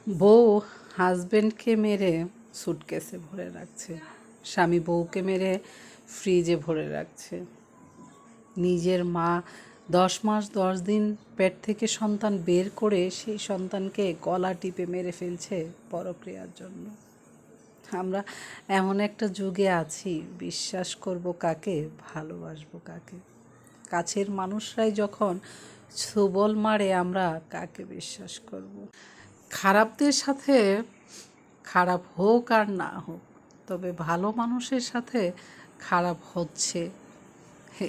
বউ হাজবেন্ডকে মেরে সুটকেসে ভরে রাখছে, স্বামী বউকে মেরে ফ্রিজে ভরে রাখছে, নিজের মা 10 মাস 10 দিন পেট থেকে সন্তান বের করে সেই সন্তানকে গলা টিপে মেরে ফেলছে পরক্রিয়ার জন্য। আমরা এমন একটা যুগে আছি, বিশ্বাস করব কাকে, ভালোবাসবো কাকে? কাছের মানুষরাই যখন ছুবল মারে, আমরা কাকে বিশ্বাস করব? খারাপদের সাথে খারাপ হোক আর না হোক, তবে ভালো মানুষের সাথে খারাপ হচ্ছে,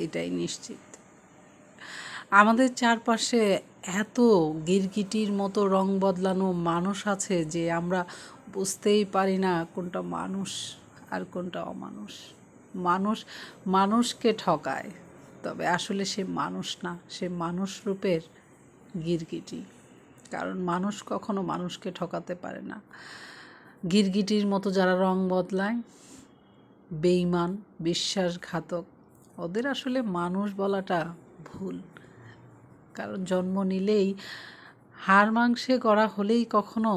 এটাই নিশ্চিত। আমাদের চারপাশে এত গিরগিটির মতো রং বদলানো মানুষ আছে যে আমরা বুঝতেই পারি না কোনটা মানুষ আর কোনটা অমানুষ। মানুষ মানুষকে ঠকায়, তবে আসলে সে মানুষ না, সে মানুষ রূপের গিরগিটি। কারণ মানুষ কখনো মানুষকে ঠকাতে পারে না। গিরগিটির মতো যারা রং বদলায়, বেঈমান, বিশ্বাসঘাতক, ওদের আসলে মানুষ বলাটা ভুল। কারণ জন্ম নিলেই হাড় মাংসে গড়া হলেই কখনো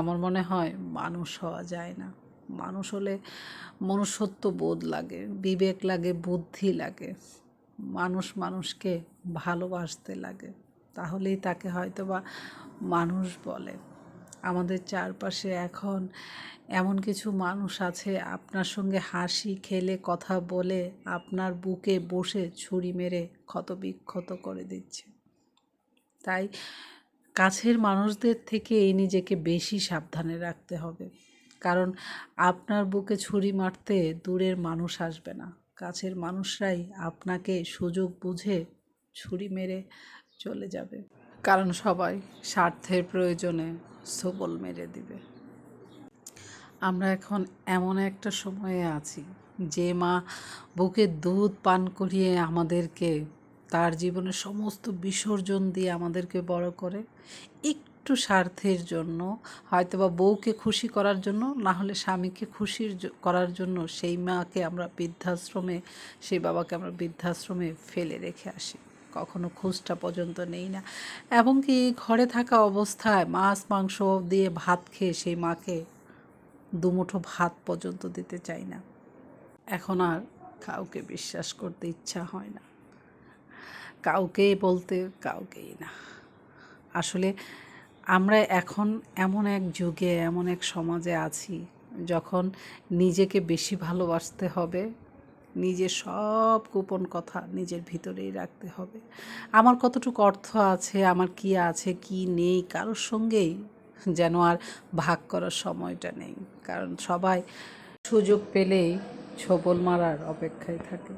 আমার মনে হয় মানুষ হওয়া যায় না। মানুষ হলে মনুষ্যত্ব বোধ লাগে, বিবেক লাগে, বুদ্ধি লাগে, মানুষ মানুষকে ভালোবাসতে লাগে, তাহলেই তাকে হয়তো বা মানুষ বলে। আমাদের চারপাশে এখন এমন কিছু মানুষ আছে, আপনার সঙ্গে হাসি খেলে কথা বলে আপনার বুকে বসে ছুরি মেরে ক্ষতবিক্ষত করে দিচ্ছে। তাই কাছের মানুষদের থেকে নিজেকে বেশি সাবধানে রাখতে হবে। কারণ আপনার বুকে ছুরি মারতে দূরের মানুষ আসবে না, কাছের মানুষরাই আপনাকে সুযোগ বুঝে ছুরি মেরে চলে যাবে। কারণ সবাই স্বার্থের প্রয়োজনে সবল মেরে দিবে। আমরা এখন এমন একটা সময়ে আছি, যে মা বুকে দুধ পান করিয়ে আমাদেরকে তার জীবনের সমস্ত বিসর্জন দিয়ে আমাদেরকে বড় করে, একটু স্বার্থের জন্য, হয়তোবা বউকে খুশি করার জন্য, না হলে স্বামীকে খুশি করার জন্য সেই মাকে আমরা বৃদ্ধাশ্রমে, সেই বাবাকে আমরা বৃদ্ধাশ্রমে ফেলে রেখে আসি, কখনো খোঁজটা পর্যন্ত নেই না। এবং কি ঘরে থাকা অবস্থায় মাছ মাংস দিয়ে ভাত খেয়ে সেই মাকে দুমুঠো ভাত পর্যন্ত দিতে চাই না। এখন আর কাউকে বিশ্বাস করতে ইচ্ছা হয় না, কাউকে বলতে কাউকেই না। আসলে আমরা এখন এমন এক যুগে, এমন এক সমাজে আছি, যখন নিজেকে বেশি ভালোবাসতে হবে, নিজের সব গোপন কথা নিজের ভিতরেই রাখতে হবে। আমার কতটুকু অর্থ আছে, আমার কি আছে কি নেই, কারোর সঙ্গেই যেন আর ভাগ করার সময়টা নেই। কারণ সবাই সুযোগ পেলেই ছোবল মারার অপেক্ষায় থাকে।